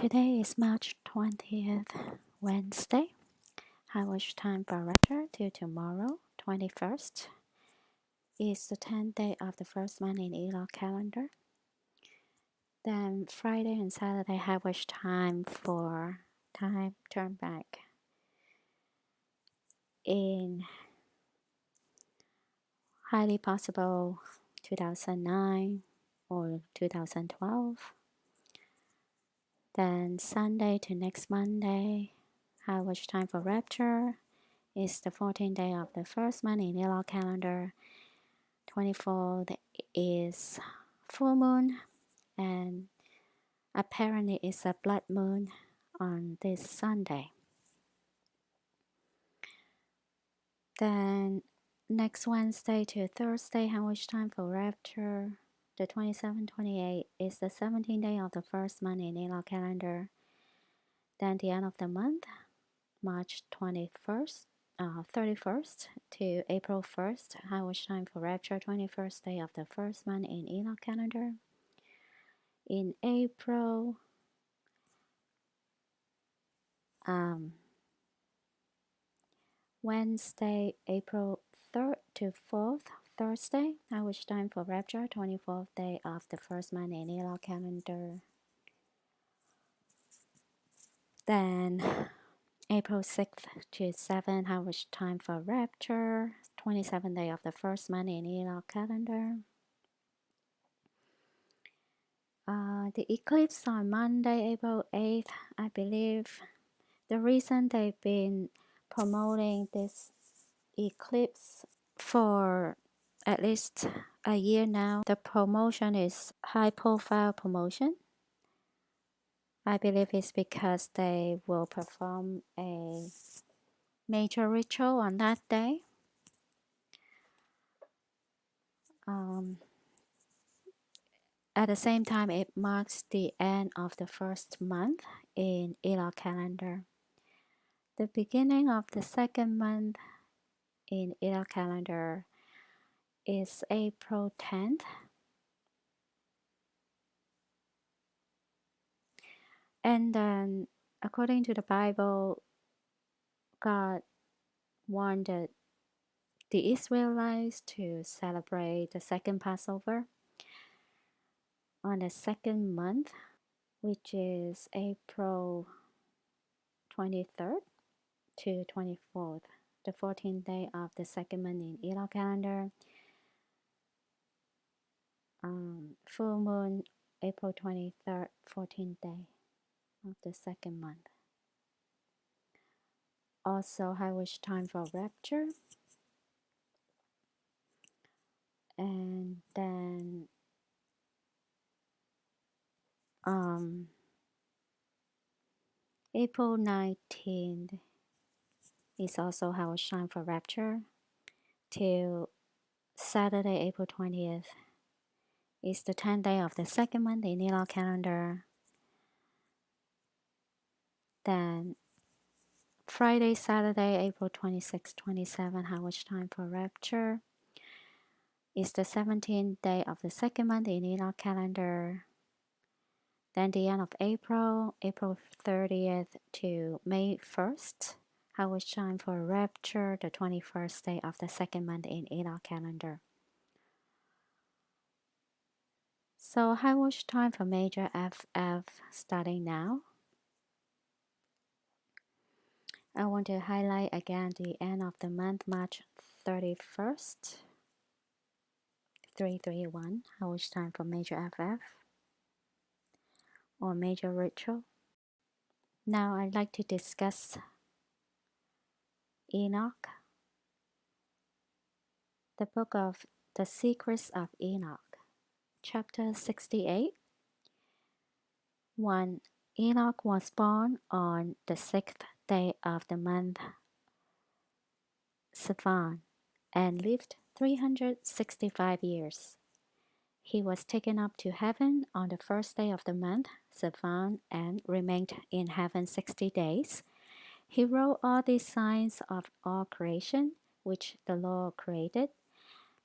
Today is March 20th, Wednesday. High-watch time for Rapture till tomorrow, 21st, is the 10th day of the first month in Enoch calendar. Then Friday and Saturday high-watch time for time turn back in highly possible 2009 or 2012. Then Sunday to next Monday, high-watch time for Rapture is the 14th day of the first month in Enoch calendar. 24th is full moon, and apparently it's a blood moon on this Sunday. Then next Wednesday to Thursday, high-watch time for Rapture, the 27th, 28th is the 17th day of the first month in Enoch calendar. Then the end of the month, March 21st, 31st to April 1st, high-watch time for Rapture, 21st day of the first month in Enoch calendar. In April, Wednesday, April 3rd to 4th, Thursday, high-watch time for Rapture, 24th day of the first month in Enoch calendar. Then April 6th to 7th, high-watch time for Rapture, 27th day of the first month in Enoch calendar. The eclipse on Monday, April 8th, I believe the reason they've been promoting this eclipse for at least a year now, the promotion is high profile promotion. I believe it's because they will perform a major ritual on that day. At the same time, it marks the end of the first month in Enoch calendar. The beginning of the second month in Enoch calendar is April 10th. And then, according to the Bible, God wanted the Israelites to celebrate the second Passover on the second month, which is April 23rd to 24th, the 14th day of the second month in Enoch calendar. Full moon, April 23rd, 14th day of the second month. Also, high-watch time for Rapture. And then April 19th is also high-watch time for Rapture. Till Saturday, April 20th is the 10th day of the second month in Enoch calendar. Then Friday, Saturday, April 26, 27, high-watch time for Rapture is the 17th day of the second month in Enoch calendar. Then the end of April, April 30th to May 1st, high-watch time for Rapture, the 21st day of the second month in Enoch calendar. So high-watch time for major FF starting now. I want to highlight again the end of the month, March 31st, 331, high-watch time for major FF or major ritual. Now I'd like to discuss Enoch, the book of The Secrets of Enoch, chapter 68. 1. Enoch was born on the 6th day of the month Sivan and lived 365 years. He was taken up to heaven on the first day of the month Sivan and remained in heaven 60 days. He wrote all the signs of all creation which the Lord created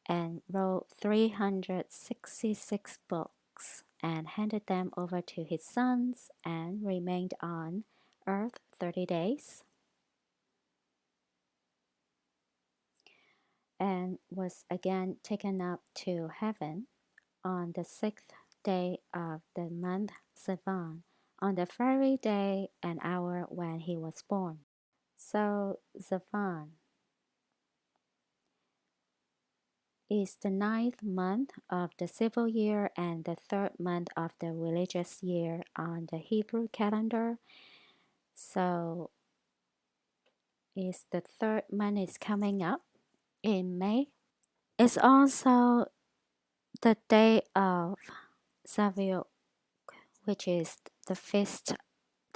and wrote 366 books and handed them over to his sons and remained on earth 30 days and was again taken up to heaven on the 6th day of the month Sivan, on the very day and hour when he was born. So Sivan is the 9th month of the civil year and the 3rd month of the religious year on the Hebrew calendar. So is the 3rd month is coming up in May. It's also the day of Shavuot, which is the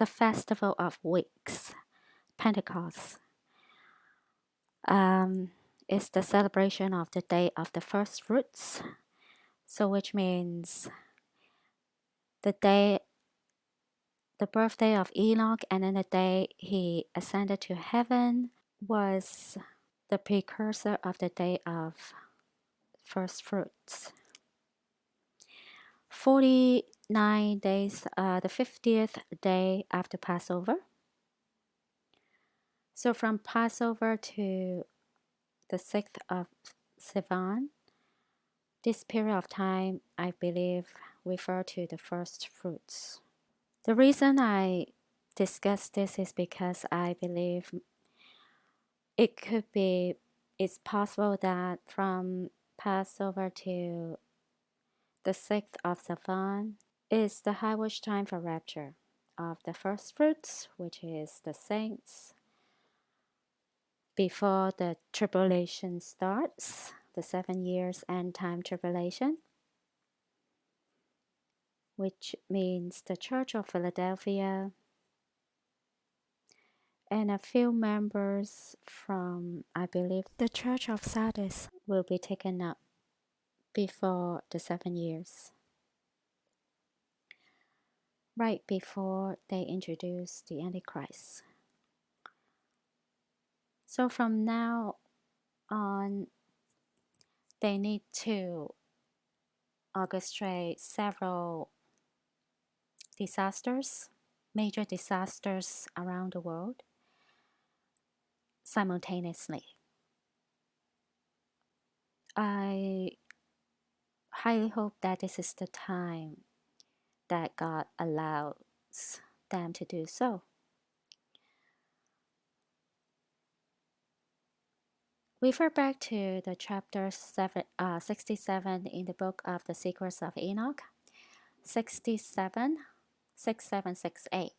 festival of weeks, Pentecost. It's the celebration of the day of the first fruits. So which means the birthday of Enoch and then the day he ascended to heaven was the precursor of the day of first fruits. 49 days, the 50th day after Passover. So from Passover to the 6th of Sivan, this period of time, I believe, refer to the first fruits. The reason I discuss this is because I believe it's possible that from Passover to the 6th of Sivan is the high wash time for rapture of the first fruits, which is the saints, before the tribulation starts, the 7 years end time tribulation, which means the Church of Philadelphia and a few members from, I believe, the Church of Sardis will be taken up before the 7 years, right before they introduce the Antichrist. So from now on, they need to orchestrate several disasters, major disasters around the world simultaneously. I highly hope that this is the time that God allows them to do so. Refer back to the chapter 67 in the book of the Secrets of Enoch, 67, 6768.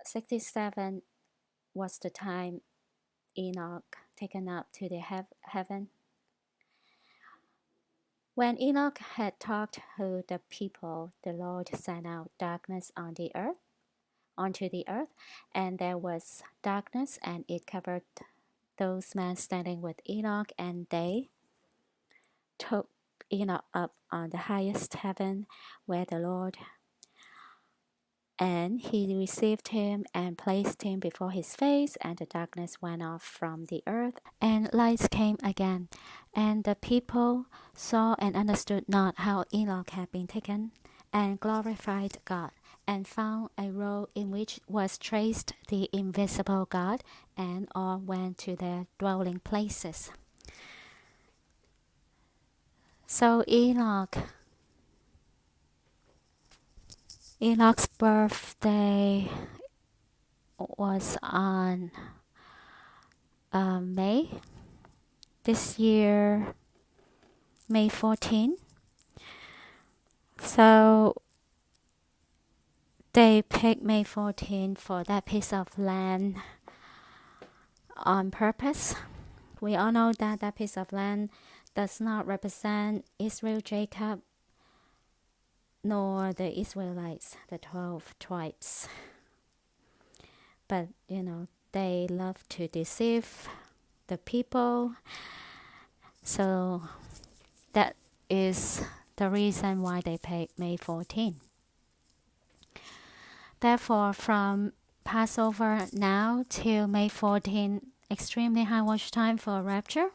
67 was the time Enoch taken up to the heaven. When Enoch had talked to the people, the Lord sent out darkness onto the earth, and there was darkness, and it covered those men standing with Enoch, and they took Enoch up on the highest heaven where the Lord, and he received him and placed him before his face, and the darkness went off from the earth, and light came again. And the people saw and understood not how Enoch had been taken, and glorified God, and found a roll in which was traced the invisible God, and all went to their dwelling places. So Enoch's birthday was on May this year, May 14. So they picked May 14 for that piece of land on purpose. We all know that that piece of land does not represent Israel, Jacob, nor the Israelites, the 12 tribes. But, they love to deceive the people. So that is the reason why they picked May 14. Therefore, from Passover now till May 14, extremely high watch time for rapture.